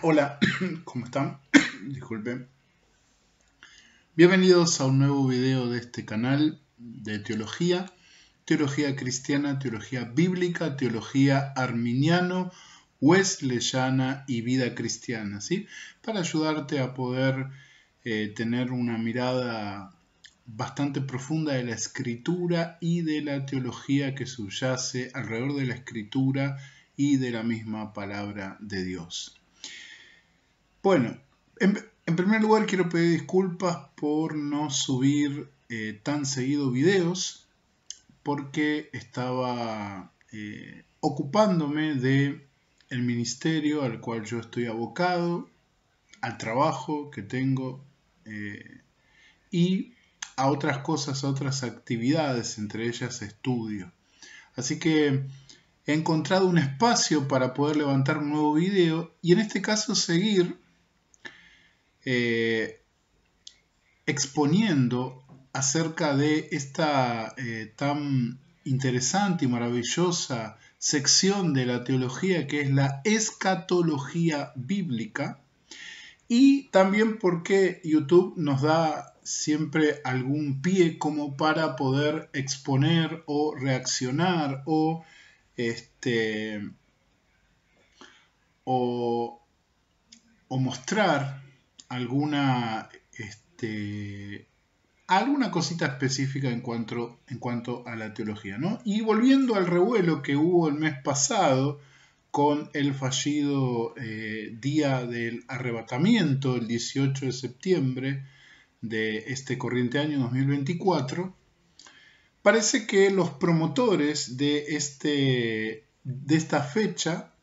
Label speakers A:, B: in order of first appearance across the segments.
A: Hola, ¿cómo están? Disculpen. Bienvenidos a un nuevo video de este canal de teología, teología cristiana, teología bíblica, teología arminiano, wesleyana y vida cristiana, ¿sí? Para ayudarte a poder tener una mirada bastante profunda de la escritura y de la teología que subyace alrededor de la escritura y de la misma palabra de Dios. Bueno, en primer lugar quiero pedir disculpas por no subir tan seguido videos porque estaba ocupándome de el ministerio al cual yo estoy abocado, al trabajo que tengo y a otras cosas, a otras actividades, entre ellas estudio. Así que he encontrado un espacio para poder levantar un nuevo video y en este caso seguir exponiendo acerca de esta tan interesante y maravillosa sección de la teología que es la escatología bíblica, y también porque YouTube nos da siempre algún pie como para poder exponer o reaccionar o mostrar alguna alguna cosita específica en cuanto a la teología, ¿no? Y volviendo al revuelo que hubo el mes pasado con el fallido día del arrebatamiento, el 18 de septiembre de este corriente año 2024, parece que los promotores de esta fecha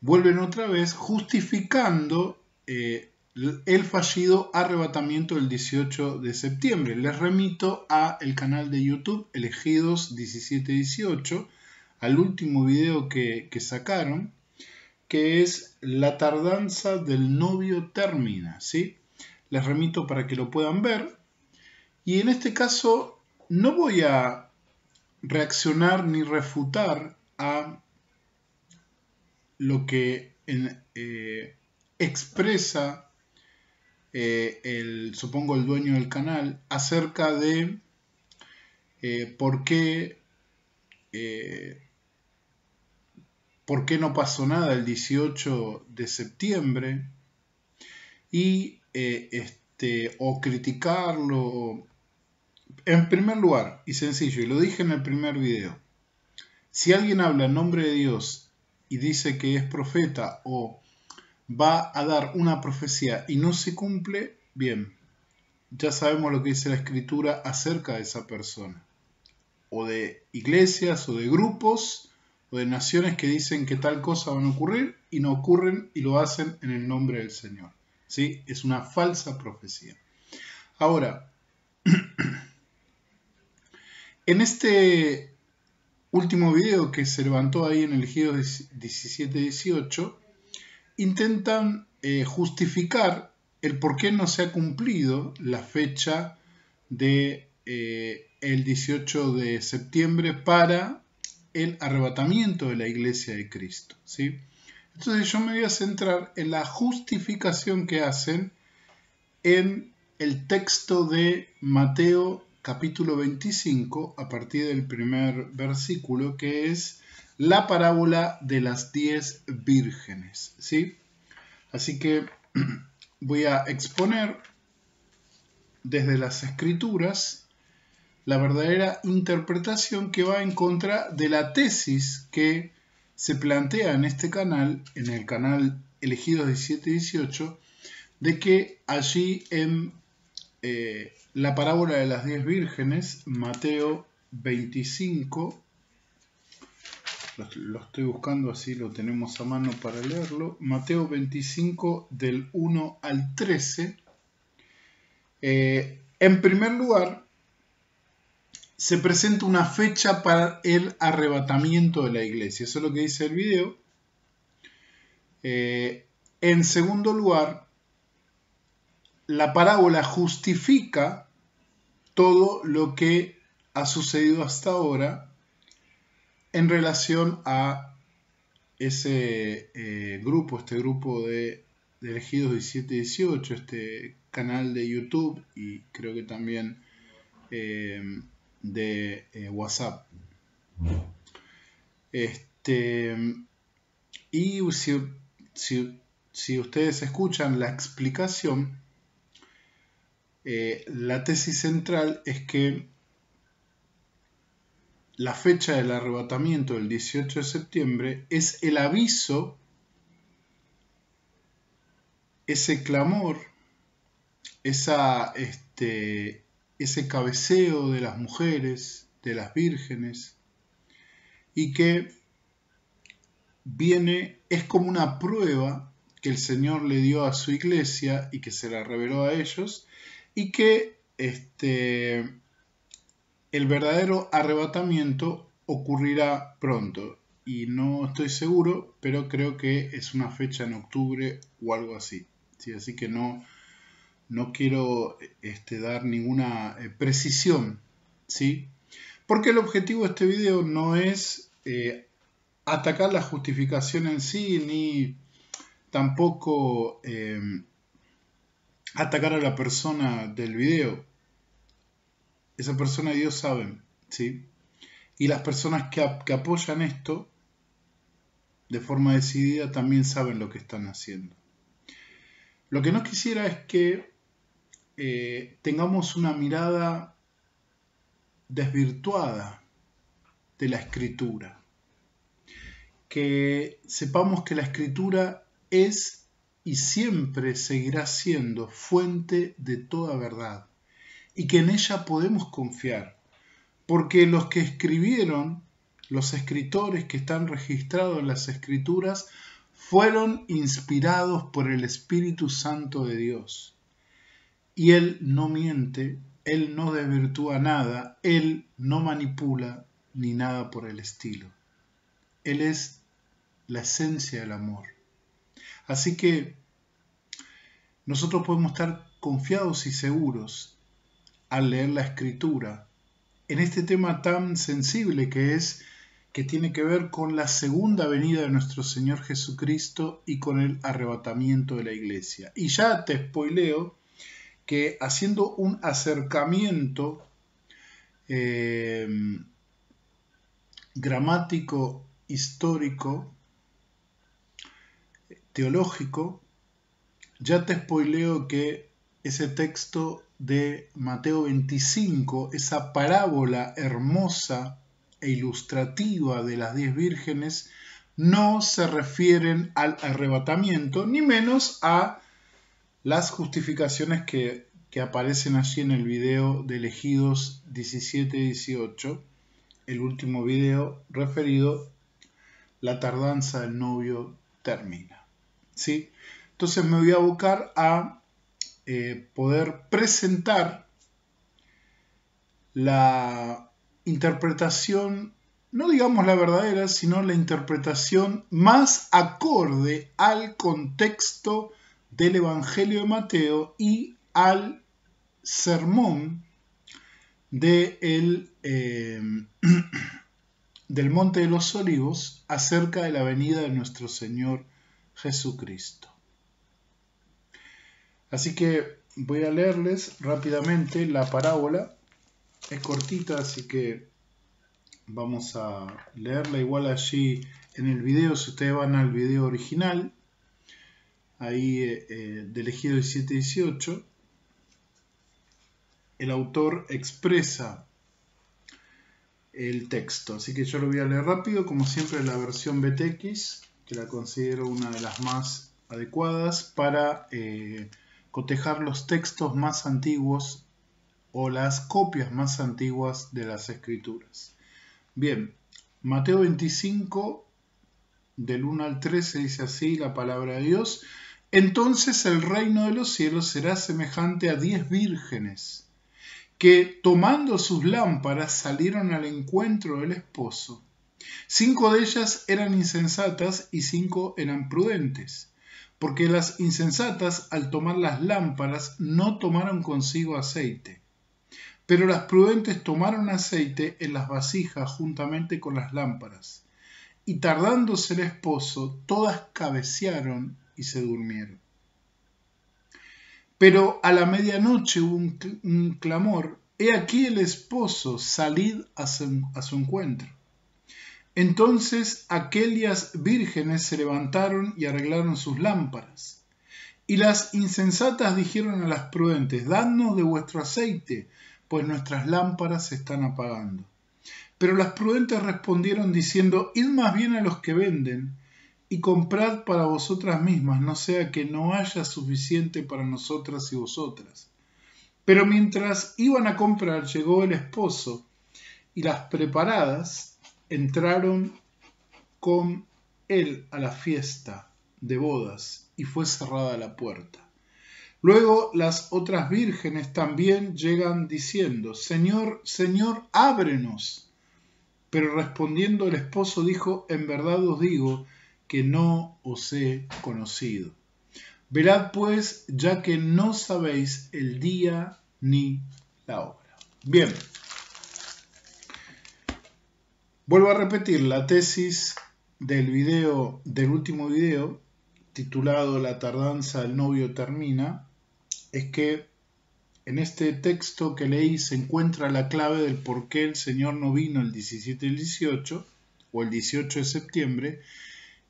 A: vuelven otra vez justificando el fallido arrebatamiento del 18 de septiembre. Les remito al canal de YouTube Elegidos 1718, al último video que sacaron, que es La tardanza del novio termina, ¿sí? Les remito para que lo puedan ver. Y en este caso no voy a reaccionar ni refutar a lo que expresa supongo el dueño del canal acerca de por qué no pasó nada el 18 de septiembre y o criticarlo. En primer lugar, y sencillo, y lo dije en el primer video, si alguien habla en nombre de Dios y dice que es profeta o va a dar una profecía y no se cumple, bien, ya sabemos lo que dice la escritura acerca de esa persona, o de iglesias, o de grupos, o de naciones que dicen que tal cosa van a ocurrir y no ocurren y lo hacen en el nombre del Señor, ¿sí? Es una falsa profecía. Ahora, en este último video que se levantó ahí en Elegidos 1718, intentan justificar el por qué no se ha cumplido la fecha de el 18 de septiembre para el arrebatamiento de la iglesia de Cristo, ¿sí? Entonces yo me voy a centrar en la justificación que hacen en el texto de Mateo capítulo 25 a partir del primer versículo, que es la parábola de las 10 vírgenes, ¿sí? Así que voy a exponer desde las escrituras la verdadera interpretación que va en contra de la tesis que se plantea en este canal, en el canal Elegidos 1718, de que allí en la parábola de las 10 vírgenes, Mateo 25, lo estoy buscando así lo tenemos a mano para leerlo, Mateo 25 del 1 al 13, en primer lugar se presenta una fecha para el arrebatamiento de la iglesia, eso es lo que dice el video. En segundo lugar, la parábola justifica todo lo que ha sucedido hasta ahora en relación a ese este grupo de elegidos 17-18, este canal de YouTube y creo que también de WhatsApp. Y si ustedes escuchan la explicación, la tesis central es que la fecha del arrebatamiento del 18 de septiembre es el aviso, ese clamor, ese cabeceo de las mujeres, de las vírgenes, y que es como una prueba que el Señor le dio a su iglesia y que se la reveló a ellos, y que el verdadero arrebatamiento ocurrirá pronto. Y no estoy seguro, pero creo que es una fecha en octubre o algo así. ¿Sí? Así que no quiero dar ninguna precisión, ¿sí? Porque el objetivo de este video no es atacar la justificación en sí, ni tampoco atacar a la persona del video. Esa persona y Dios saben, ¿sí? Y las personas que apoyan esto de forma decidida también saben lo que están haciendo. Lo que no quisiera es que tengamos una mirada desvirtuada de la Escritura. Que sepamos que la Escritura es y siempre seguirá siendo fuente de toda verdad y que en ella podemos confiar, porque los que escribieron, los escritores que están registrados en las Escrituras, fueron inspirados por el Espíritu Santo de Dios. Y Él no miente, Él no desvirtúa nada, Él no manipula ni nada por el estilo. Él es la esencia del amor. Así que nosotros podemos estar confiados y seguros al leer la Escritura en este tema tan sensible que tiene que ver con la segunda venida de nuestro Señor Jesucristo y con el arrebatamiento de la iglesia. Y ya te spoileo que haciendo un acercamiento gramático, histórico, teológico, ya te spoileo que ese texto de Mateo 25, esa parábola hermosa e ilustrativa de las 10 vírgenes, no se refieren al arrebatamiento, ni menos a las justificaciones que aparecen allí en el video de elegidos 17-18, el último video referido, la tardanza del novio termina. ¿Sí? Entonces me voy a abocar a poder presentar la interpretación, no digamos la verdadera, sino la interpretación más acorde al contexto del Evangelio de Mateo y al sermón del Monte de los Olivos acerca de la venida de nuestro Señor Jesucristo. Así que voy a leerles rápidamente la parábola. Es cortita, así que vamos a leerla igual allí en el video. Si ustedes van al video original, ahí de elegido 17-18, el autor expresa el texto. Así que yo lo voy a leer rápido, como siempre la versión BTX, que la considero una de las más adecuadas para cotejar los textos más antiguos o las copias más antiguas de las Escrituras. Bien, Mateo 25, del 1 al 13, dice así la palabra de Dios. Entonces el reino de los cielos será semejante a 10 vírgenes, que tomando sus lámparas salieron al encuentro del esposo. 5 de ellas eran insensatas y 5 eran prudentes. Porque las insensatas, al tomar las lámparas, no tomaron consigo aceite. Pero las prudentes tomaron aceite en las vasijas juntamente con las lámparas. y tardándose el esposo, todas cabecearon y se durmieron. Pero a la medianoche hubo un clamor: «He aquí el esposo, salid a su encuentro». Entonces aquellas vírgenes se levantaron y arreglaron sus lámparas. Y las insensatas dijeron a las prudentes: «Dadnos de vuestro aceite, pues nuestras lámparas se están apagando». Pero las prudentes respondieron diciendo: «Id más bien a los que venden, y comprad para vosotras mismas, no sea que no haya suficiente para nosotras y vosotras». Pero mientras iban a comprar, llegó el esposo, y las preparadas entraron con él a la fiesta de bodas, y fue cerrada la puerta. Luego las otras vírgenes también llegan diciendo: «Señor, Señor, ábrenos». Pero respondiendo el esposo dijo: «En verdad os digo que no os he conocido. Velad pues, ya que no sabéis el día ni la hora». Bien, vuelvo a repetir la tesis del último video, titulado «La tardanza del novio termina», es que en este texto que leí se encuentra la clave del por qué el Señor no vino el 17 y el 18, o el 18 de septiembre,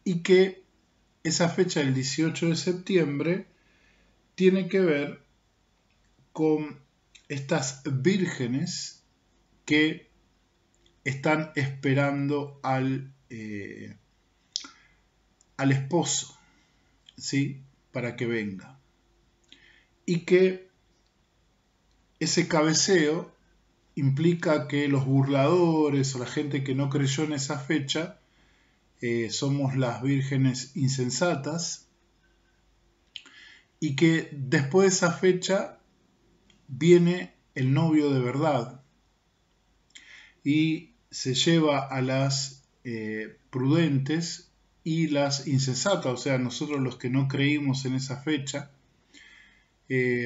A: y que esa fecha del 18 de septiembre tiene que ver con estas vírgenes que están esperando al esposo, ¿sí?, para que venga. Y que ese cabeceo implica que los burladores o la gente que no creyó en esa fecha somos las vírgenes insensatas, y que después de esa fecha viene el novio de verdad y se lleva a las prudentes y las insensatas, o sea, nosotros los que no creímos en esa fecha,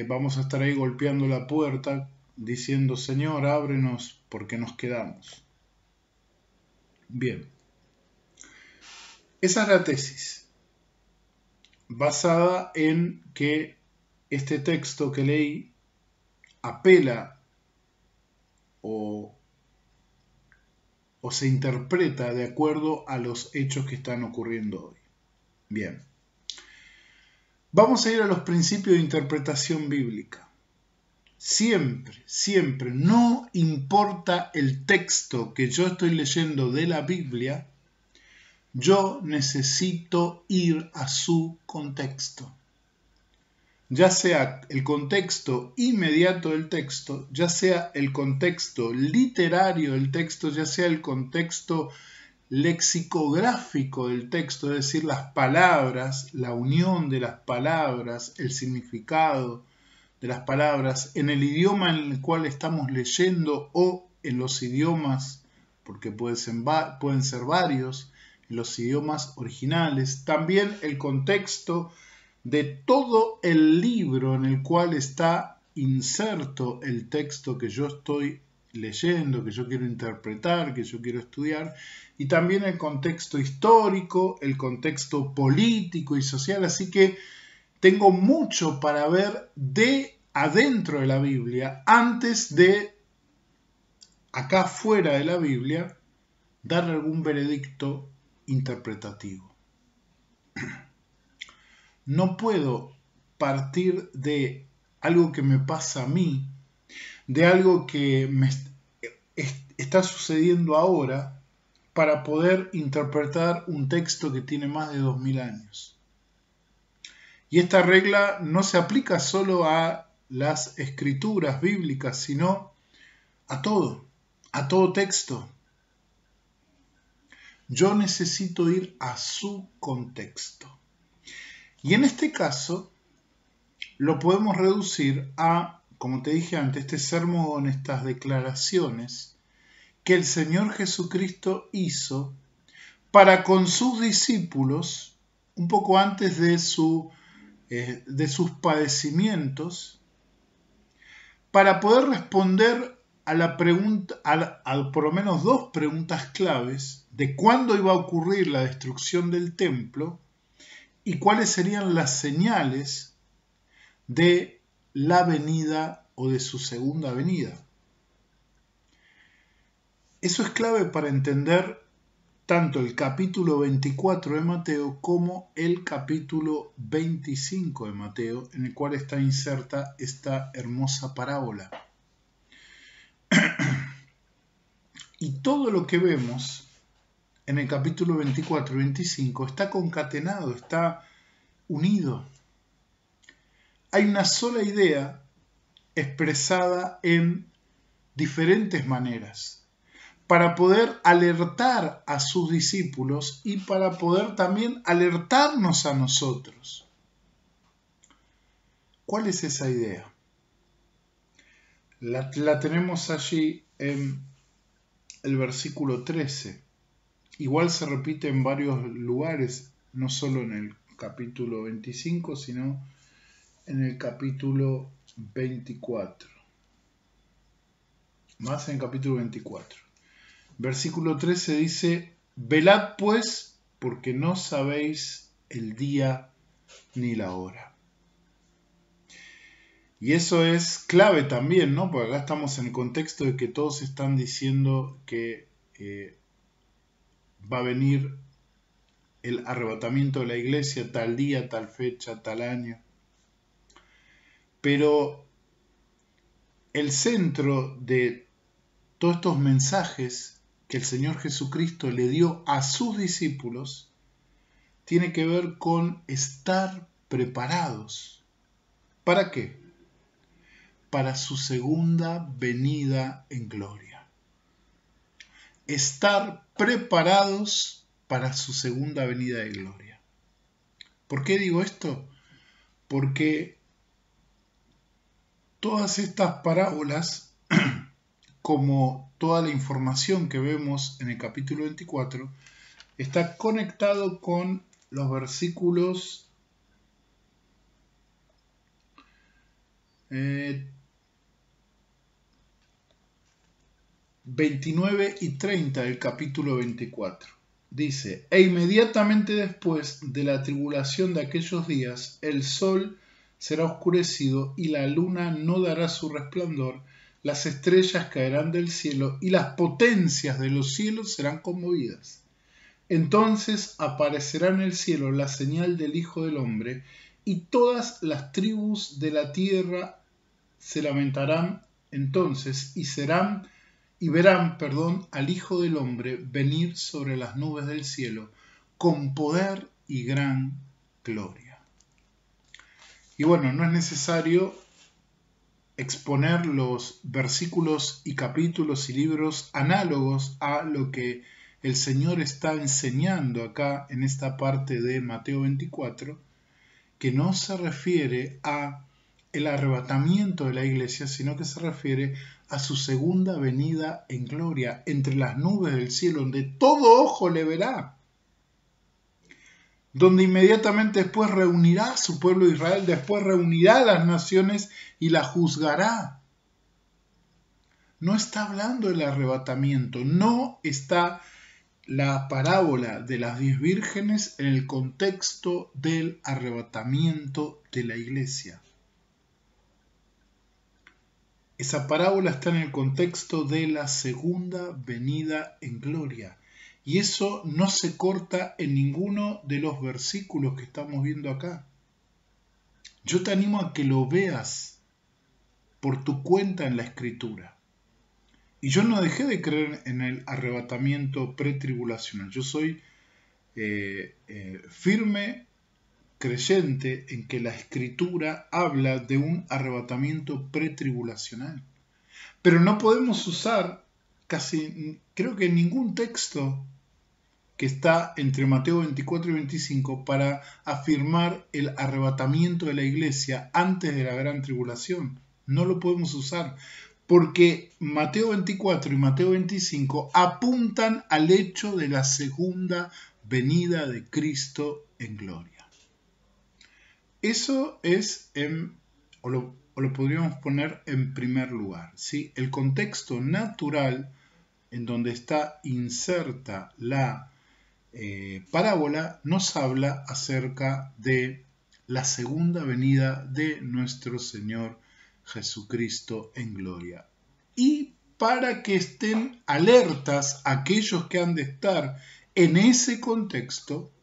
A: vamos a estar ahí golpeando la puerta diciendo: «Señor, ábrenos porque nos quedamos». Bien, esa es la tesis, basada en que este texto que leí apela o se interpreta de acuerdo a los hechos que están ocurriendo hoy. Bien, vamos a ir a los principios de interpretación bíblica. Siempre, siempre, no importa el texto que yo estoy leyendo de la Biblia, yo necesito ir a su contexto. Ya sea el contexto inmediato del texto, ya sea el contexto literario del texto, ya sea el contexto lexicográfico del texto, es decir, las palabras, la unión de las palabras, el significado de las palabras, en el idioma en el cual estamos leyendo o en los idiomas, porque pueden ser varios, en los idiomas originales. También el contexto de todo el libro en el cual está inserto el texto que yo estoy leyendo, que yo quiero interpretar, que yo quiero estudiar, y también el contexto histórico, el contexto político y social. Así que tengo mucho para ver de adentro de la Biblia antes de, acá fuera de la Biblia, dar algún veredicto interpretativo. No puedo partir de algo que me pasa a mí, de algo que me está sucediendo ahora, para poder interpretar un texto que tiene más de 2000 años. Y esta regla no se aplica solo a las escrituras bíblicas, sino a todo texto. Yo necesito ir a su contexto. Y en este caso lo podemos reducir a, como te dije antes, este sermón, estas declaraciones que el Señor Jesucristo hizo para con sus discípulos un poco antes de sus padecimientos, para poder responder a la pregunta, a por lo menos dos preguntas claves de cuándo iba a ocurrir la destrucción del templo y cuáles serían las señales de la venida o de su segunda venida. Eso es clave para entender tanto el capítulo 24 de Mateo como el capítulo 25 de Mateo, en el cual está inserta esta hermosa parábola. Y todo lo que vemos en el capítulo 24 y 25 está concatenado, está unido. Hay una sola idea expresada en diferentes maneras para poder alertar a sus discípulos y para poder también alertarnos a nosotros. ¿Cuál es esa idea? La tenemos allí en el versículo 13. Igual se repite en varios lugares, no solo en el capítulo 25, sino en el capítulo 24. Más en el capítulo 24. Versículo 13 dice: velad pues, porque no sabéis el día ni la hora. Y eso es clave también, ¿no? Porque acá estamos en el contexto de que todos están diciendo que va a venir el arrebatamiento de la iglesia tal día, tal fecha, tal año. Pero el centro de todos estos mensajes que el Señor Jesucristo le dio a sus discípulos tiene que ver con estar preparados. ¿Para qué? Para su segunda venida en gloria. Estar preparados para su segunda venida de gloria. ¿Por qué digo esto? Porque todas estas parábolas, como toda la información que vemos en el capítulo 24, está conectado con los versículos 29 y 30 del capítulo 24. Dice: e inmediatamente después de la tribulación de aquellos días, el sol será oscurecido y la luna no dará su resplandor, las estrellas caerán del cielo y las potencias de los cielos serán conmovidas. Entonces aparecerá en el cielo la señal del Hijo del Hombre, y todas las tribus de la tierra se lamentarán entonces y verán, al Hijo del Hombre venir sobre las nubes del cielo con poder y gran gloria. Y bueno, no es necesario exponer los versículos y capítulos y libros análogos a lo que el Señor está enseñando acá en esta parte de Mateo 24, que no se refiere a el arrebatamiento de la iglesia, sino que se refiere a su segunda venida en gloria entre las nubes del cielo, donde todo ojo le verá, donde inmediatamente después reunirá a su pueblo Israel, después reunirá a las naciones y las juzgará. No está hablando del arrebatamiento, no está la parábola de las 10 vírgenes en el contexto del arrebatamiento de la iglesia. Esa parábola está en el contexto de la segunda venida en gloria. Y eso no se corta en ninguno de los versículos que estamos viendo acá. Yo te animo a que lo veas por tu cuenta en la Escritura. Y yo no dejé de creer en el arrebatamiento pretribulacional. Yo soy firme creyente en que la Escritura habla de un arrebatamiento pretribulacional. Pero no podemos usar creo que ningún texto que está entre Mateo 24 y 25 para afirmar el arrebatamiento de la iglesia antes de la gran tribulación. No lo podemos usar porque Mateo 24 y Mateo 25 apuntan al hecho de la segunda venida de Cristo en gloria. Eso es, o lo podríamos poner en primer lugar, ¿sí? El contexto natural en donde está inserta la parábola, nos habla acerca de la segunda venida de nuestro Señor Jesucristo en gloria. Y para que estén alertas aquellos que han de estar en ese contexto,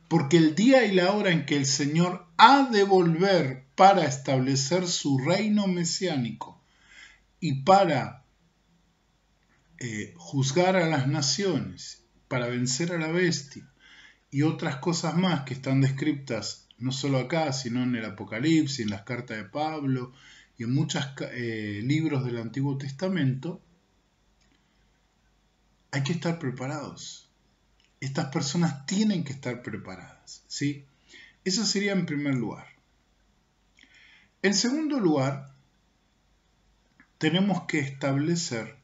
A: porque el día y la hora en que el Señor ha de volver para establecer su reino mesiánico y para juzgar a las naciones, para vencer a la bestia y otras cosas más que están descritas no solo acá, sino en el Apocalipsis, en las cartas de Pablo y en muchos libros del Antiguo Testamento, hay que estar preparados. Estas personas tienen que estar preparadas, ¿sí? Eso sería en primer lugar. En segundo lugar, tenemos que establecer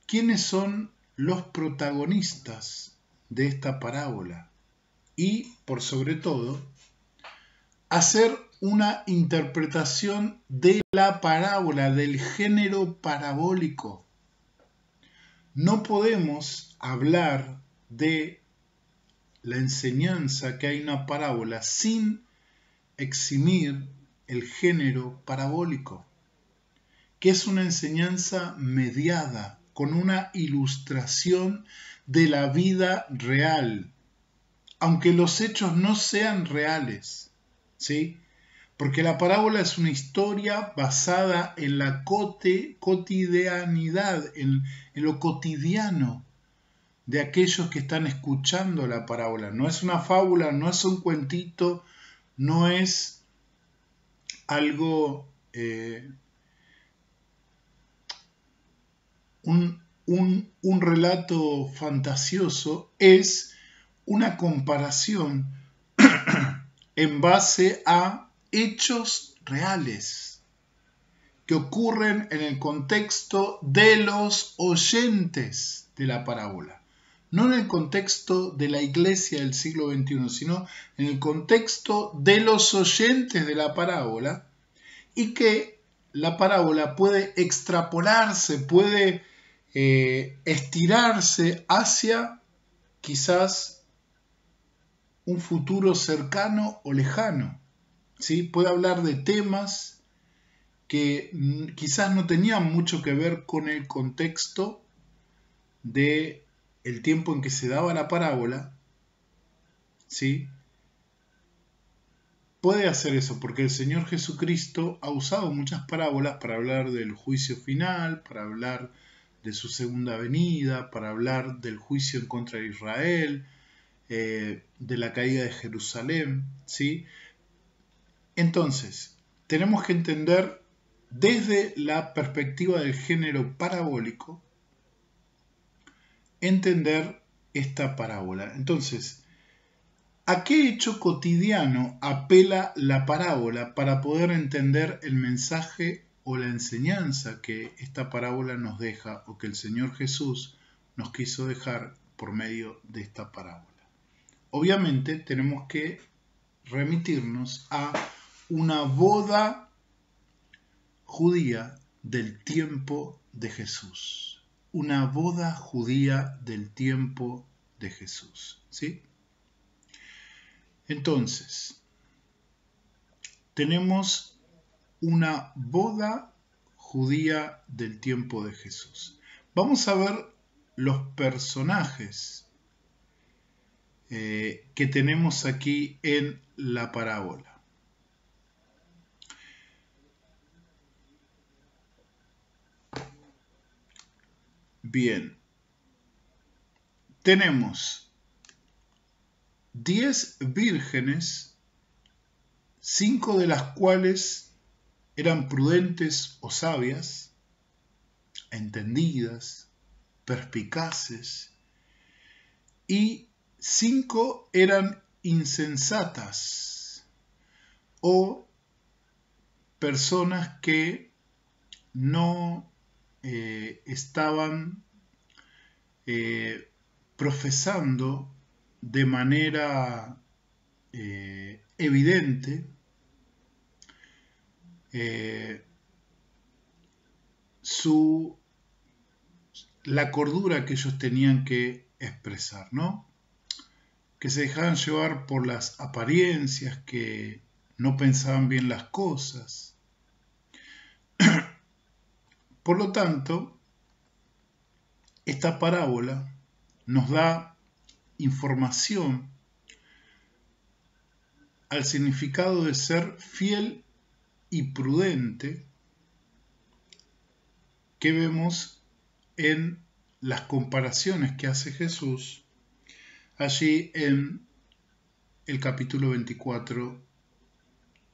A: quiénes son los protagonistas de esta parábola y, por sobre todo, hacer una interpretación de la parábola, del género parabólico. No podemos hablar de la enseñanza que hay en una parábola sin eximir el género parabólico, que es una enseñanza mediada con una ilustración de la vida real, aunque los hechos no sean reales, ¿sí? Porque la parábola es una historia basada en la cotidianidad, en lo cotidiano de aquellos que están escuchando la parábola. No es una fábula, no es un cuentito, no es algo, un relato fantasioso, es una comparación en base a hechos reales que ocurren en el contexto de los oyentes de la parábola. No en el contexto de la iglesia del siglo XXI, sino en el contexto de los oyentes de la parábola, y que la parábola puede extrapolarse, puede estirarse hacia quizás un futuro cercano o lejano, ¿sí? Puede hablar de temas que quizás no tenían mucho que ver con el contexto de el tiempo en que se daba la parábola, ¿sí? Puede hacer eso porque el Señor Jesucristo ha usado muchas parábolas para hablar del juicio final, para hablar de su segunda venida, para hablar del juicio en contra de Israel, de la caída de Jerusalén, ¿sí? Entonces, tenemos que entender desde la perspectiva del género parabólico, entender esta parábola. Entonces, ¿a qué hecho cotidiano apela la parábola para poder entender el mensaje o la enseñanza que esta parábola nos deja o que el Señor Jesús nos quiso dejar por medio de esta parábola? Obviamente tenemos que remitirnos a una boda judía del tiempo de Jesús. Una boda judía del tiempo de Jesús, ¿sí? Entonces, tenemos una boda judía del tiempo de Jesús. Vamos a ver los personajes que tenemos aquí en la parábola. Bien, tenemos 10 vírgenes, 5 de las cuales eran prudentes o sabias, entendidas, perspicaces, y 5 eran insensatas o personas que no estaban profesando de manera evidente su la cordura que ellos tenían que expresar, ¿no? Que se dejaban llevar por las apariencias, que no pensaban bien las cosas. Por lo tanto, esta parábola nos da información al significado de ser fiel y prudente que vemos en las comparaciones que hace Jesús allí en el capítulo 24,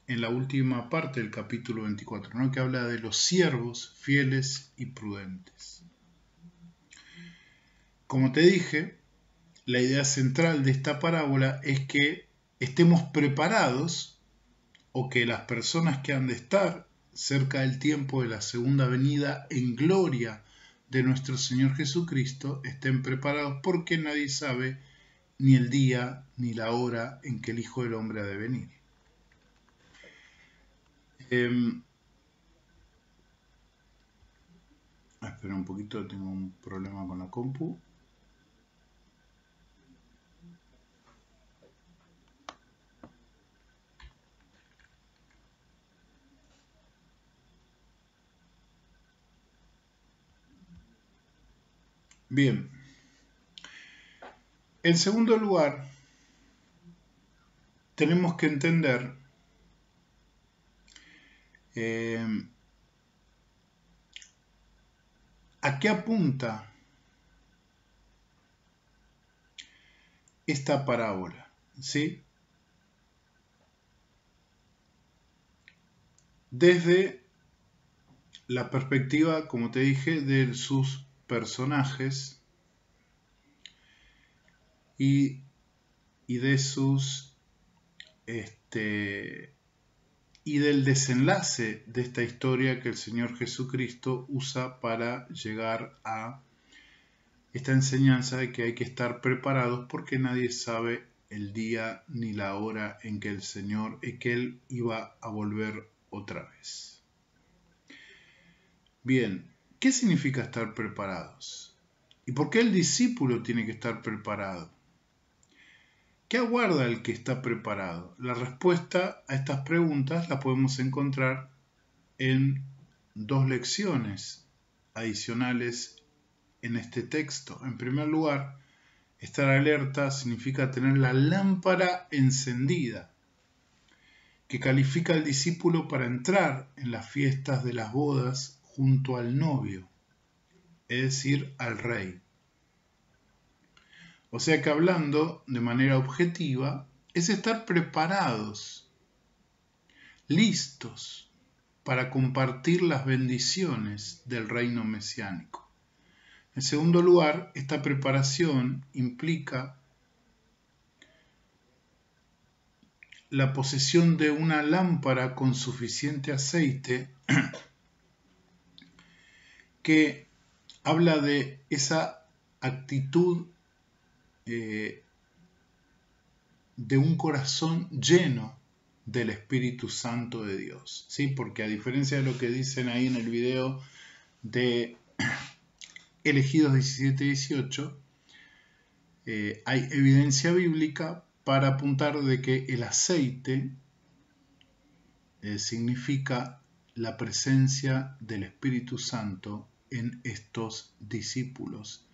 A: en la última parte del capítulo 24, ¿no? Que habla de los siervos fieles y prudentes. Como te dije, la idea central de esta parábola es que estemos preparados, o que las personas que han de estar cerca del tiempo de la segunda venida en gloria de nuestro Señor Jesucristo estén preparados, porque nadie sabe ni el día ni la hora en que el Hijo del Hombre ha de venir. Espera un poquito, tengo un problema con la compu. Bien. En segundo lugar, tenemos que entender a qué apunta esta parábola, ¿sí? Desde la perspectiva, como te dije, de sus personajes y de sus y del desenlace de esta historia que el Señor Jesucristo usa para llegar a esta enseñanza de que hay que estar preparados porque nadie sabe el día ni la hora en que el Señor, que Él iba a volver otra vez. Bien, ¿qué significa estar preparados? ¿Y por qué el discípulo tiene que estar preparado? ¿Qué aguarda el que está preparado? La respuesta a estas preguntas la podemos encontrar en dos lecciones adicionales en este texto. En primer lugar, estar alerta significa tener la lámpara encendida, que califica al discípulo para entrar en las fiestas de las bodas junto al novio, es decir, al rey. O sea que hablando de manera objetiva, es estar preparados, listos para compartir las bendiciones del reino mesiánico. En segundo lugar, esta preparación implica la posesión de una lámpara con suficiente aceite que habla de esa actitud de un corazón lleno del Espíritu Santo de Dios, ¿sí? Porque a diferencia de lo que dicen ahí en el video de Elegidos 17-18, hay evidencia bíblica para apuntar de que el aceite significa la presencia del Espíritu Santo en estos discípulos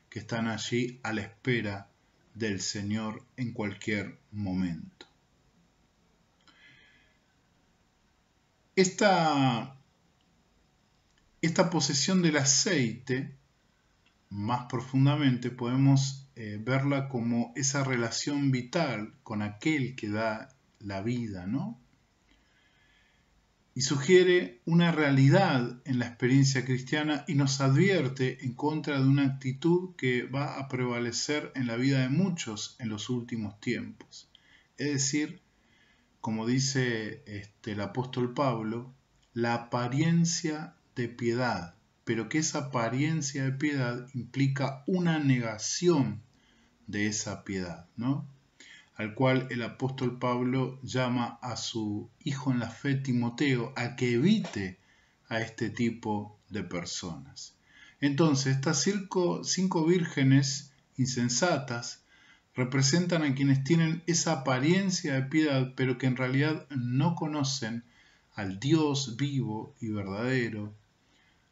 A: que están allí a la espera del Señor en cualquier momento. Esta posesión del aceite, más profundamente, podemos verla como esa relación vital con aquel que da la vida, ¿no? Y sugiere una realidad en la experiencia cristiana y nos advierte en contra de una actitud que va a prevalecer en la vida de muchos en los últimos tiempos. Es decir, como dice el apóstol Pablo, la apariencia de piedad, pero que esa apariencia de piedad implica una negación de esa piedad, ¿no? Al cual el apóstol Pablo llama a su hijo en la fe Timoteo a que evite a este tipo de personas. Entonces, estas cinco vírgenes insensatas representan a quienes tienen esa apariencia de piedad, pero que en realidad no conocen al Dios vivo y verdadero,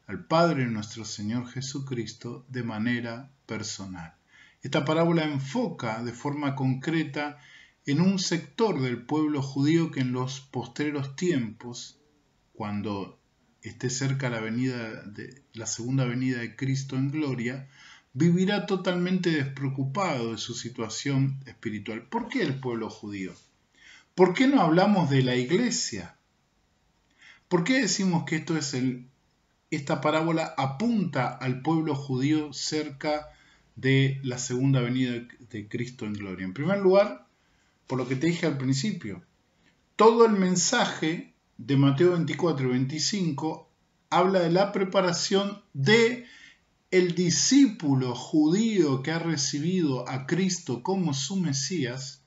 A: al Padre nuestro Señor Jesucristo, de manera personal. Esta parábola enfoca de forma concreta en un sector del pueblo judío que en los postreros tiempos, cuando esté cerca la segunda venida de Cristo en gloria, vivirá totalmente despreocupado de su situación espiritual. ¿Por qué el pueblo judío? ¿Por qué no hablamos de la iglesia? ¿Por qué decimos que esta parábola apunta al pueblo judío cerca de la segunda venida de Cristo en gloria? En primer lugar, por lo que te dije al principio, todo el mensaje de Mateo 24 y 25 habla de la preparación de el discípulo judío que ha recibido a Cristo como su Mesías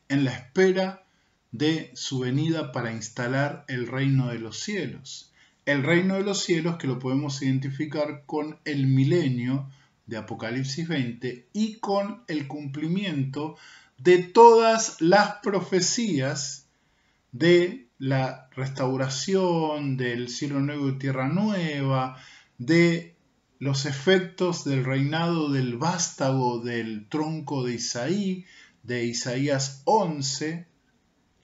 A: en la espera de su venida para instalar el reino de los cielos. El reino de los cielos que lo podemos identificar con el milenio de Apocalipsis 20 y con el cumplimiento de todas las profecías de la restauración, del cielo nuevo y tierra nueva, de los efectos del reinado del vástago del tronco de Isaí, de Isaías 11,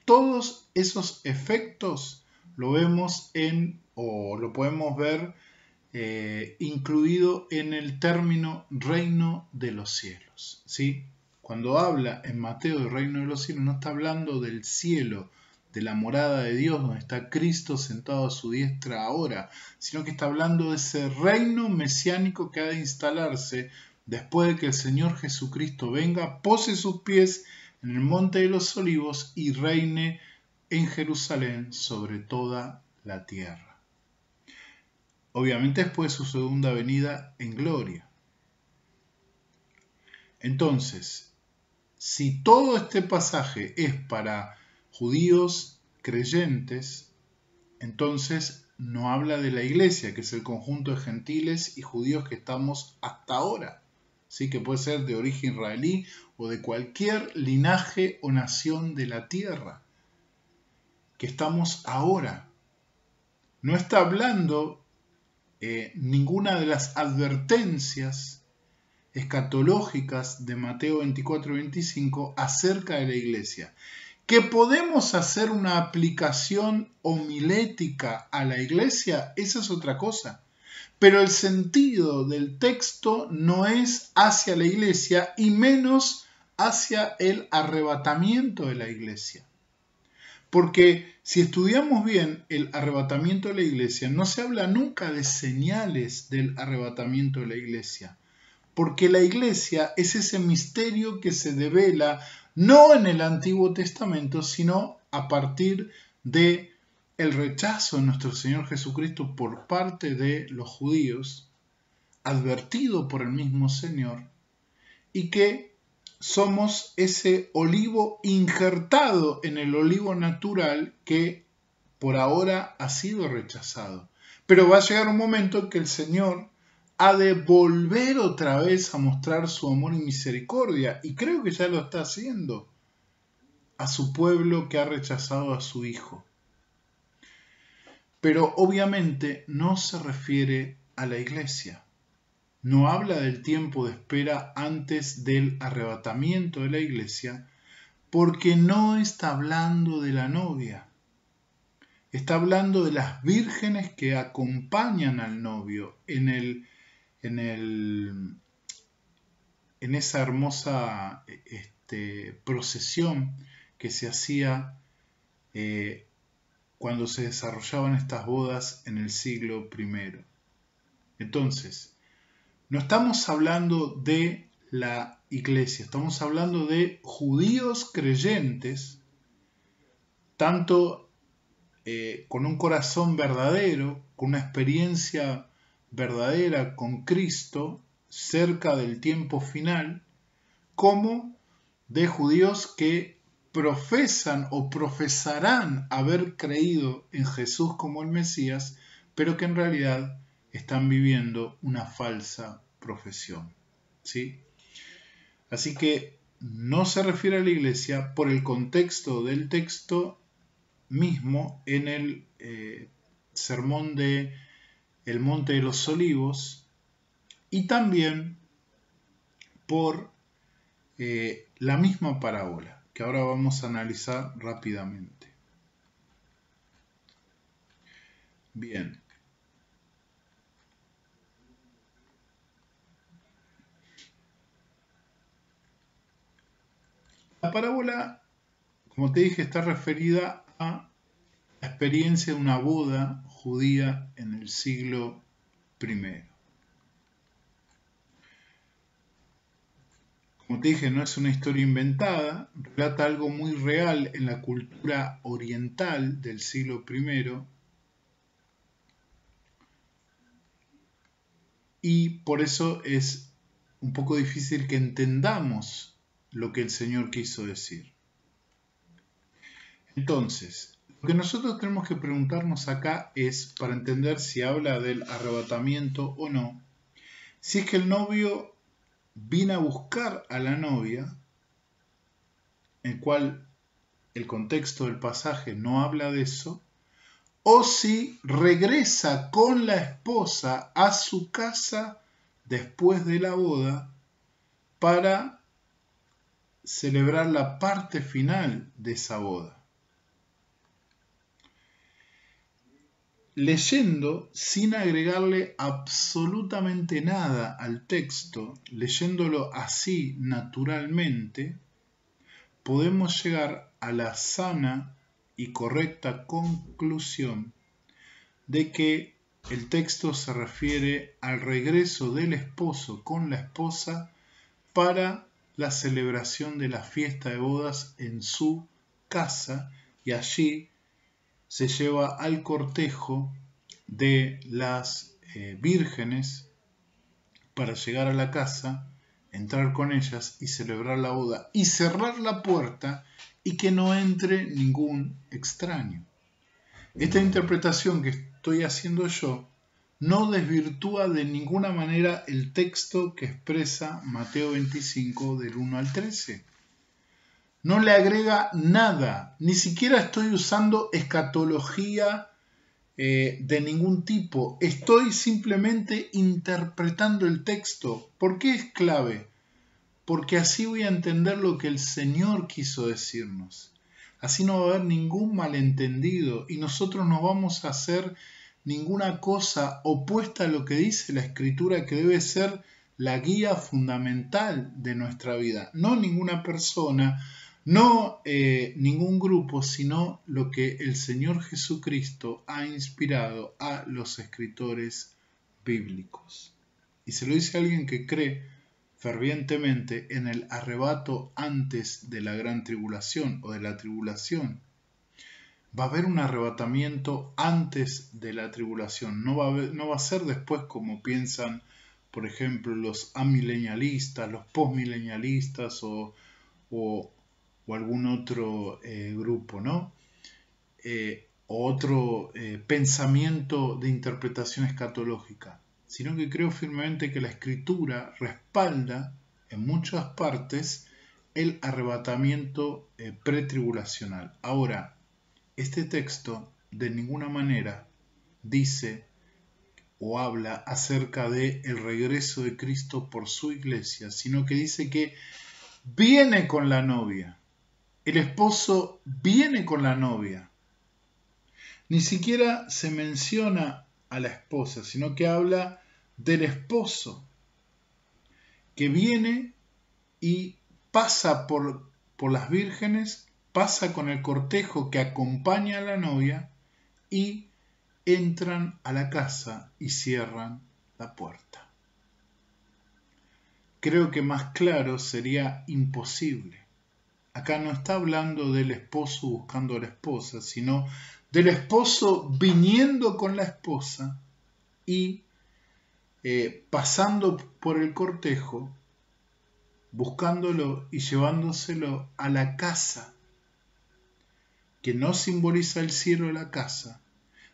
A: todos esos efectos lo vemos o lo podemos ver incluido en el término reino de los cielos, ¿sí? Cuando habla en Mateo del reino de los cielos, no está hablando del cielo, de la morada de Dios, donde está Cristo sentado a su diestra ahora, sino que está hablando de ese reino mesiánico que ha de instalarse después de que el Señor Jesucristo venga, pose sus pies en el monte de los olivos y reine en Jerusalén sobre toda la tierra. Obviamente después de su segunda venida en gloria. Entonces, si todo este pasaje es para judíos creyentes, entonces no habla de la iglesia, que es el conjunto de gentiles y judíos que estamos hasta ahora, ¿sí? Que puede ser de origen israelí o de cualquier linaje o nación de la tierra, que estamos ahora. No está hablando ninguna de las advertencias escatológicas de Mateo 24 y 25 acerca de la iglesia. Que podemos hacer una aplicación homilética a la iglesia, esa es otra cosa. Pero el sentido del texto no es hacia la iglesia y menos hacia el arrebatamiento de la iglesia. Porque si estudiamos bien el arrebatamiento de la iglesia, no se habla nunca de señales del arrebatamiento de la iglesia. Porque la iglesia es ese misterio que se devela no en el Antiguo Testamento, sino a partir de el rechazo de nuestro Señor Jesucristo por parte de los judíos, advertido por el mismo Señor, y que somos ese olivo injertado en el olivo natural que por ahora ha sido rechazado. Pero va a llegar un momento en que el Señor ha de volver otra vez a mostrar su amor y misericordia, y creo que ya lo está haciendo, a su pueblo que ha rechazado a su Hijo. Pero obviamente no se refiere a la iglesia. No habla del tiempo de espera antes del arrebatamiento de la iglesia, porque no está hablando de la novia. Está hablando de las vírgenes que acompañan al novio en esa hermosa procesión que se hacía cuando se desarrollaban estas bodas en el siglo I. Entonces, no estamos hablando de la iglesia, estamos hablando de judíos creyentes, tanto con un corazón verdadero, con una experiencia verdadera con Cristo cerca del tiempo final, como de judíos que profesan o profesarán haber creído en Jesús como el Mesías, pero que en realidad están viviendo una falsa profesión, ¿sí? Así que no se refiere a la iglesia por el contexto del texto mismo en el sermón de el Monte de los Olivos, y también por la misma parábola que ahora vamos a analizar rápidamente. Bien. La parábola, como te dije, está referida a la experiencia de una boda judía en el siglo I. Como te dije, no es una historia inventada, relata algo muy real en la cultura oriental del siglo I, y por eso es un poco difícil que entendamos lo que el Señor quiso decir. Entonces, lo que nosotros tenemos que preguntarnos acá es, para entender si habla del arrebatamiento o no, si es que el novio vino a buscar a la novia, en cual el contexto del pasaje no habla de eso, o si regresa con la esposa a su casa después de la boda para celebrar la parte final de esa boda. Leyendo sin agregarle absolutamente nada al texto, leyéndolo así naturalmente, podemos llegar a la sana y correcta conclusión de que el texto se refiere al regreso del esposo con la esposa para la celebración de la fiesta de bodas en su casa, y allí se lleva al cortejo de las vírgenes para llegar a la casa, entrar con ellas y celebrar la boda y cerrar la puerta y que no entre ningún extraño. Esta interpretación que estoy haciendo yo no desvirtúa de ninguna manera el texto que expresa Mateo 25 del 1 al 13. No le agrega nada, ni siquiera estoy usando escatología de ningún tipo. Estoy simplemente interpretando el texto. ¿Por qué es clave? Porque así voy a entender lo que el Señor quiso decirnos. Así no va a haber ningún malentendido y nosotros no vamos a hacer ninguna cosa opuesta a lo que dice la Escritura, que debe ser la guía fundamental de nuestra vida. No ninguna persona, no ningún grupo, sino lo que el Señor Jesucristo ha inspirado a los escritores bíblicos. Y se lo dice a alguien que cree fervientemente en el arrebato antes de la gran tribulación o de la tribulación. Va a haber un arrebatamiento antes de la tribulación, no va a ser después como piensan, por ejemplo, los amilenialistas, los postmilenialistas o algún otro grupo, ¿no? O otro pensamiento de interpretación escatológica, sino que creo firmemente que la Escritura respalda en muchas partes el arrebatamiento pretribulacional. Ahora, este texto de ninguna manera dice o habla acerca de el regreso de Cristo por su iglesia, sino que dice que viene con la novia. El esposo viene con la novia. Ni siquiera se menciona a la esposa, sino que habla del esposo que viene y pasa por las vírgenes, pasa con el cortejo que acompaña a la novia y entran a la casa y cierran la puerta. Creo que más claro sería imposible. Acá no está hablando del esposo buscando a la esposa, sino del esposo viniendo con la esposa y pasando por el cortejo, buscándolo y llevándoselo a la casa, que no simboliza el cielo de la casa,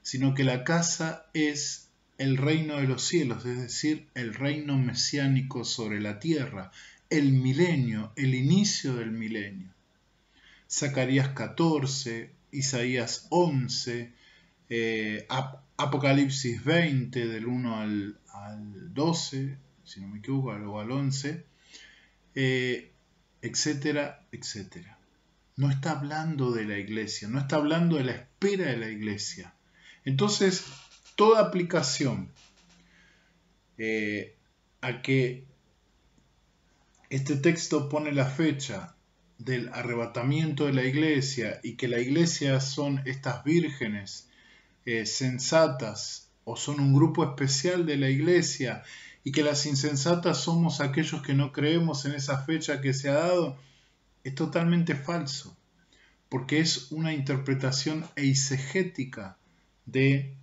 A: sino que la casa es el reino de los cielos, es decir, el reino mesiánico sobre la tierra, el milenio, el inicio del milenio. Zacarías 14, Isaías 11, Apocalipsis 20, del 1 al 12, si no me equivoco, o al 11, etcétera, etcétera. No está hablando de la iglesia, no está hablando de la espera de la iglesia. Entonces, toda aplicación a que este texto pone la fecha del arrebatamiento de la iglesia y que la iglesia son estas vírgenes sensatas o son un grupo especial de la iglesia y que las insensatas somos aquellos que no creemos en esa fecha que se ha dado, es totalmente falso, porque es una interpretación eisegética de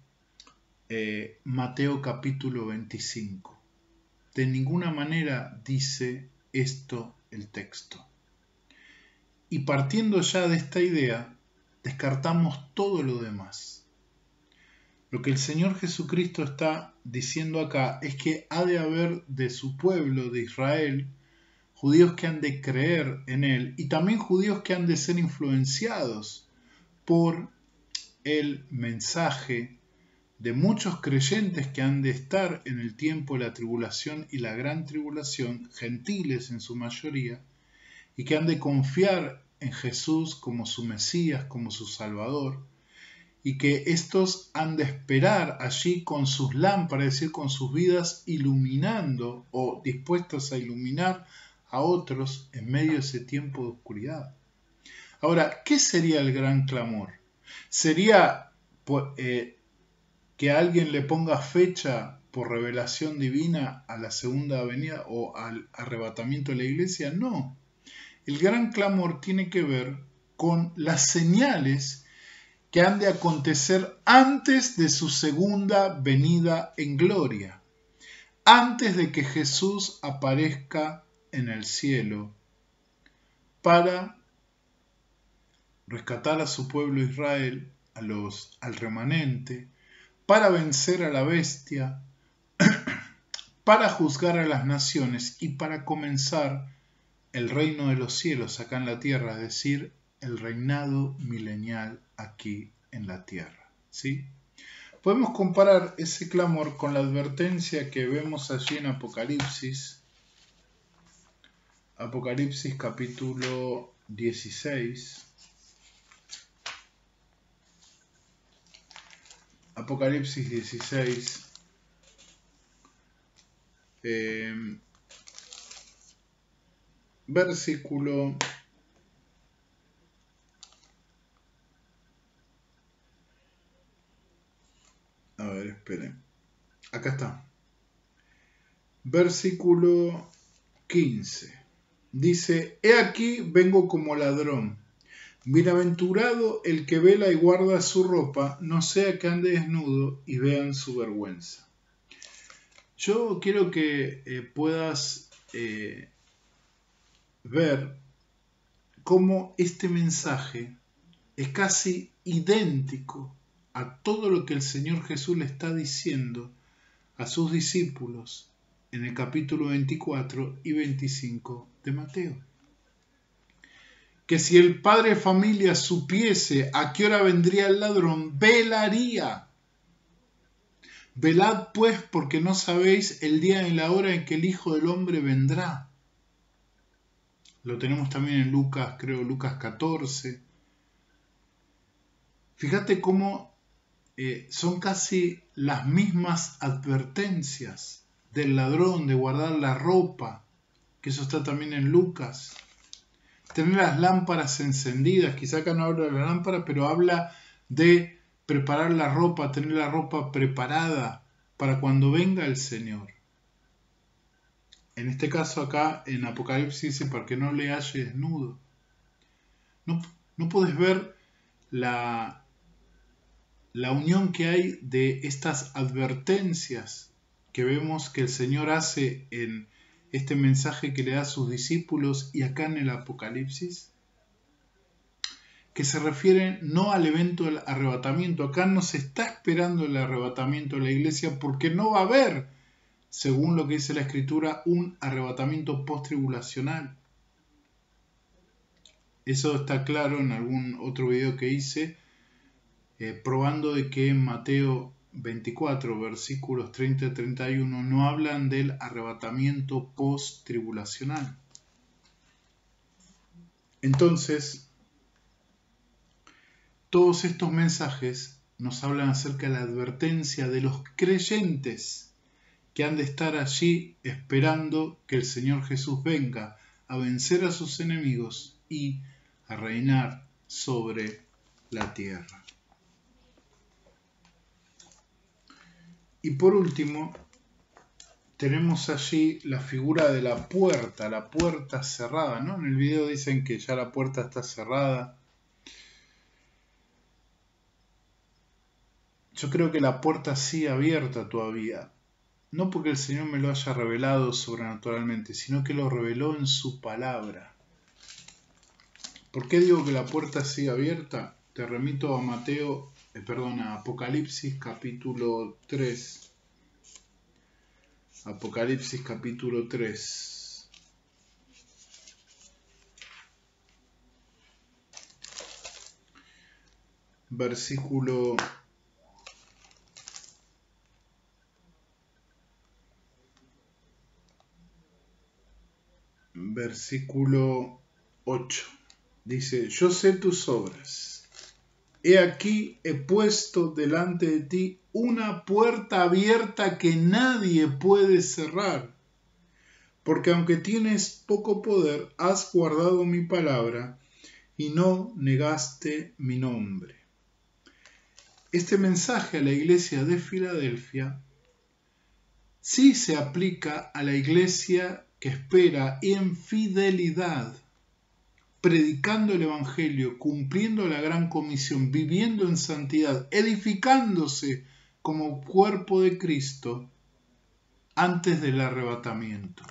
A: Mateo capítulo 25. De ninguna manera dice esto el texto. Y partiendo ya de esta idea, descartamos todo lo demás. Lo que el Señor Jesucristo está diciendo acá es que ha de haber de su pueblo, de Israel, judíos que han de creer en Él y también judíos que han de ser influenciados por el mensaje de muchos creyentes que han de estar en el tiempo de la tribulación y la gran tribulación, gentiles en su mayoría, y que han de confiar en Jesús como su Mesías, como su Salvador, y que estos han de esperar allí con sus lámparas, es decir, con sus vidas iluminando o dispuestos a iluminar a otros en medio de ese tiempo de oscuridad. Ahora, ¿qué sería el gran clamor? ¿Sería que alguien le ponga fecha por revelación divina a la segunda venida o al arrebatamiento de la iglesia? No. El gran clamor tiene que ver con las señales que han de acontecer antes de su segunda venida en gloria, antes de que Jesús aparezca en el cielo para rescatar a su pueblo Israel, al remanente, para vencer a la bestia, para juzgar a las naciones y para comenzar el reino de los cielos acá en la tierra, es decir, el reinado milenial aquí en la tierra. ¿Sí? Podemos comparar ese clamor con la advertencia que vemos allí en Apocalipsis capítulo 16. Apocalipsis 16. Versículo esperen. Acá está. Versículo 15. Dice: He aquí vengo como ladrón. Bienaventurado el que vela y guarda su ropa, no sea que ande desnudo y vean su vergüenza. Yo quiero que puedas ver cómo este mensaje es casi idéntico a todo lo que el Señor Jesús le está diciendo a sus discípulos en el capítulo 24 y 25 de Mateo. Que si el padre de familia supiese a qué hora vendría el ladrón, velaría. Velad pues, porque no sabéis el día y la hora en que el Hijo del Hombre vendrá. Lo tenemos también en Lucas 14. Fíjate cómo son casi las mismas advertencias del ladrón, de guardar la ropa, que eso está también en Lucas. Tener las lámparas encendidas, quizá acá no habla de la lámpara, pero habla de preparar la ropa, tener la ropa preparada para cuando venga el Señor. En este caso acá en Apocalipsis dice: para que no le halle desnudo. No puedes ver la unión que hay de estas advertencias que vemos que el Señor hace en este mensaje que le da a sus discípulos y acá en el Apocalipsis. que se refiere no al evento del arrebatamiento. Acá no se está esperando el arrebatamiento de la iglesia porque no va a haber, según lo que dice la Escritura, un arrebatamiento post-tribulacional. Eso está claro en algún otro video que hice, probando de que en Mateo 24, versículos 30 y 31, no hablan del arrebatamiento post-tribulacional. Entonces, todos estos mensajes nos hablan acerca de la advertencia de los creyentes que han de estar allí esperando que el Señor Jesús venga a vencer a sus enemigos y a reinar sobre la tierra. Y por último, tenemos allí la figura de la puerta cerrada, ¿no? En el video dicen que ya la puerta está cerrada. Yo creo que la puerta sigue abierta todavía. No porque el Señor me lo haya revelado sobrenaturalmente, sino que lo reveló en su palabra. ¿Por qué digo que la puerta sigue abierta? Te remito a Apocalipsis capítulo 3. Apocalipsis capítulo 3. Versículo 8. Dice: yo sé tus obras. He aquí he puesto delante de ti una puerta abierta que nadie puede cerrar. Porque aunque tienes poco poder, has guardado mi palabra y no negaste mi nombre. Este mensaje a la iglesia de Filadelfia sí se aplica a la iglesia que espera en fidelidad, predicando el Evangelio, cumpliendo la gran comisión, viviendo en santidad, edificándose como cuerpo de Cristo antes del arrebatamiento.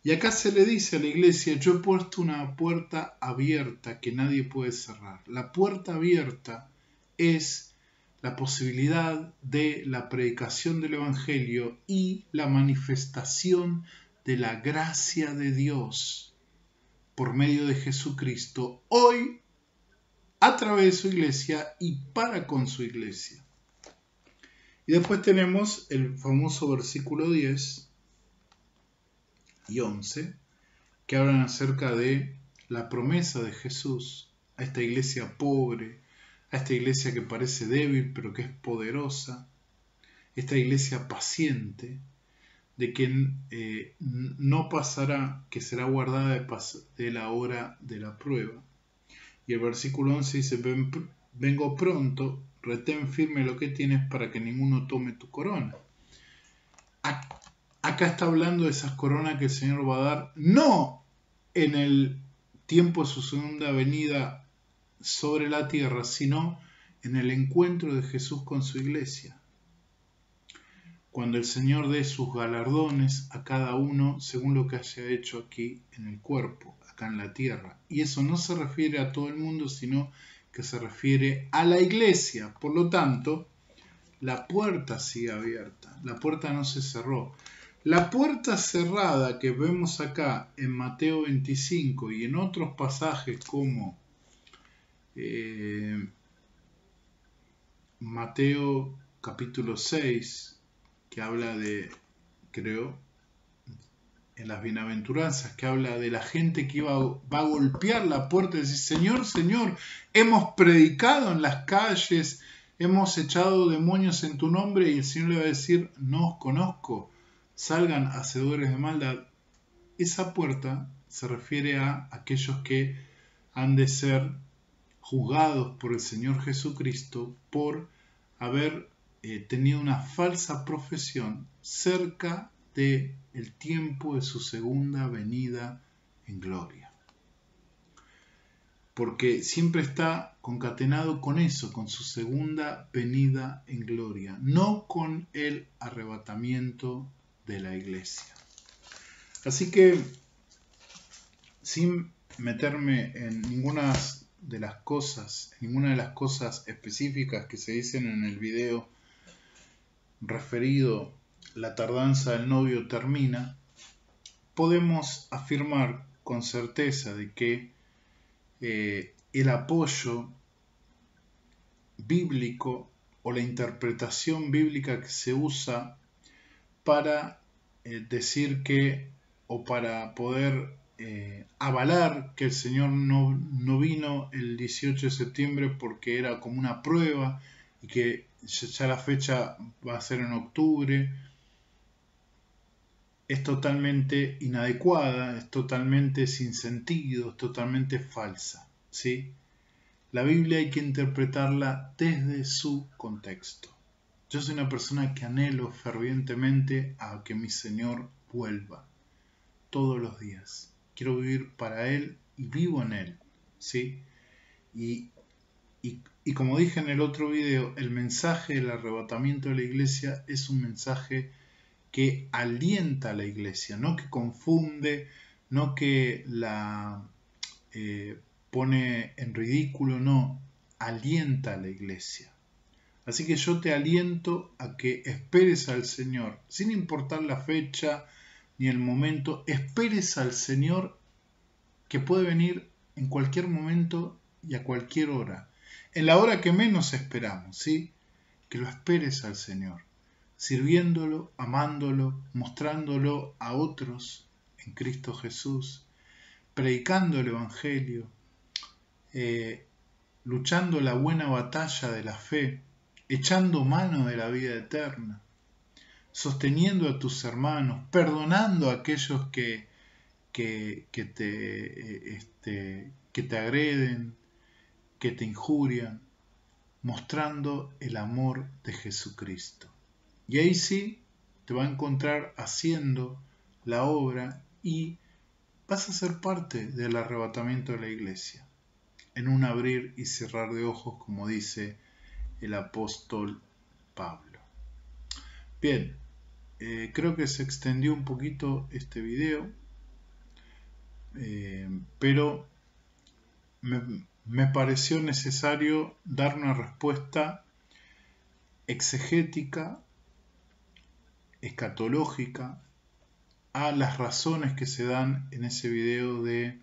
A: Y acá se le dice a la iglesia: yo he puesto una puerta abierta que nadie puede cerrar. La puerta abierta es la posibilidad de la predicación del Evangelio y la manifestación de la gracia de Dios por medio de Jesucristo, hoy a través de su iglesia y para con su iglesia. Y después tenemos el famoso versículo 10 y 11, que hablan acerca de la promesa de Jesús a esta iglesia pobre, a esta iglesia que parece débil pero que es poderosa, esta iglesia paciente, de quien no pasará, que será guardada de la hora de la prueba. Y el versículo 11 dice: vengo pronto, retén firme lo que tienes para que ninguno tome tu corona. Acá está hablando de esas coronas que el Señor va a dar, no en el tiempo de su segunda venida sobre la tierra, sino en el encuentro de Jesús con su iglesia. Cuando el Señor dé sus galardones a cada uno según lo que haya hecho aquí en el cuerpo, acá en la tierra. Y eso no se refiere a todo el mundo, sino que se refiere a la iglesia. Por lo tanto, la puerta sigue abierta, la puerta no se cerró. La puerta cerrada que vemos acá en Mateo 25 y en otros pasajes como Mateo capítulo 6, que habla de, creo, en las bienaventuranzas, que habla de la gente que va a golpear la puerta y decir: Señor, Señor, hemos predicado en las calles, hemos echado demonios en tu nombre, y el Señor le va a decir: no os conozco, salgan hacedores de maldad. Esa puerta se refiere a aquellos que han de ser juzgados por el Señor Jesucristo por haber tenido una falsa profesión cerca del tiempo de su segunda venida en gloria. Porque siempre está concatenado con eso, con su segunda venida en gloria, no con el arrebatamiento de la iglesia. Así que, sin meterme en ninguna de las cosas, ninguna de las cosas específicas que se dicen en el video referido la tardanza del novio termina, podemos afirmar con certeza de que el apoyo bíblico o la interpretación bíblica que se usa para decir que, o para poder avalar que el Señor no vino el 18 de septiembre porque era como una prueba y que ya la fecha va a ser en octubre, es totalmente inadecuada, es totalmente sin sentido, es totalmente falsa, ¿sí? La Biblia hay que interpretarla desde su contexto. Yo soy una persona que anhelo fervientemente a que mi Señor vuelva todos los días. Quiero vivir para Él y vivo en Él, ¿sí? Y como dije en el otro video, el mensaje del arrebatamiento de la iglesia es un mensaje que alienta a la iglesia, no que confunde, no que la pone en ridículo, no, alienta a la iglesia. Así que yo te aliento a que esperes al Señor, sin importar la fecha ni el momento, esperes al Señor que puede venir en cualquier momento y a cualquier hora, en la hora que menos esperamos, ¿sí? Que lo esperes al Señor, sirviéndolo, amándolo, mostrándolo a otros en Cristo Jesús, predicando el Evangelio, luchando la buena batalla de la fe, echando mano de la vida eterna, sosteniendo a tus hermanos, perdonando a aquellos que te agreden, que te injurian, mostrando el amor de Jesucristo. Y ahí sí te va a encontrar haciendo la obra y vas a ser parte del arrebatamiento de la iglesia, en un abrir y cerrar de ojos, como dice el apóstol Pablo. Bien, creo que se extendió un poquito este video, pero me pareció necesario dar una respuesta exegética, escatológica, a las razones que se dan en ese video de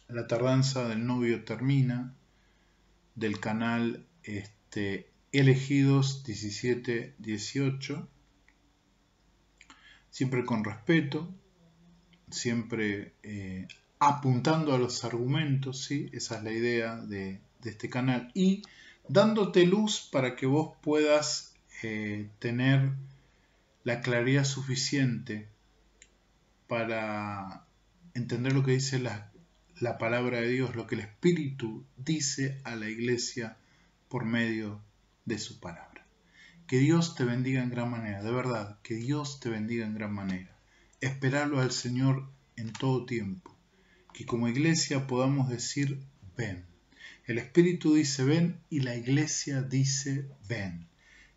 A: la tardanza del novio termina, del canal Elegidos 17-18, siempre con respeto, siempre apuntando a los argumentos, ¿sí? Esa es la idea de este canal, y dándote luz para que vos puedas tener la claridad suficiente para entender lo que dice la palabra de Dios, lo que el Espíritu dice a la iglesia por medio de su palabra. Que Dios te bendiga en gran manera, de verdad, que Dios te bendiga en gran manera. Esperarlo al Señor en todo tiempo, que como iglesia podamos decir ven. El Espíritu dice ven y la iglesia dice ven.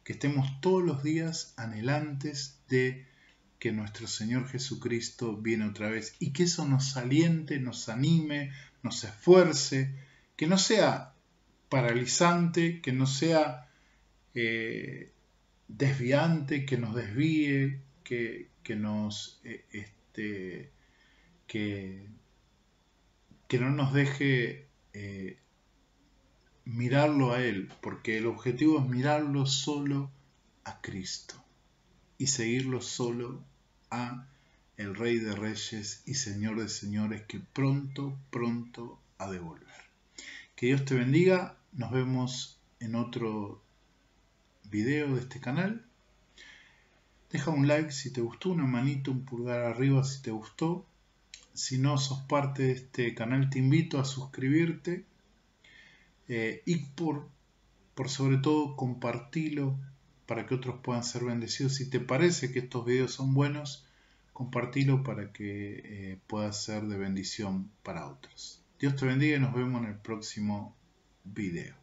A: Que estemos todos los días anhelantes de que nuestro Señor Jesucristo viene otra vez y que eso nos aliente, nos anime, nos esfuerce, que no sea paralizante, que no sea desviante, que nos desvíe, que no nos deje mirarlo a Él, porque el objetivo es mirarlo solo a Cristo y seguirlo solo a el Rey de Reyes y Señor de Señores, que pronto ha de volver. Que Dios te bendiga, nos vemos en otro video de este canal. Deja un like si te gustó, una manito, un pulgar arriba si te gustó. Si no sos parte de este canal, te invito a suscribirte y por sobre todo compartilo para que otros puedan ser bendecidos. Si te parece que estos videos son buenos, compartilo para que pueda ser de bendición para otros. Dios te bendiga y nos vemos en el próximo video.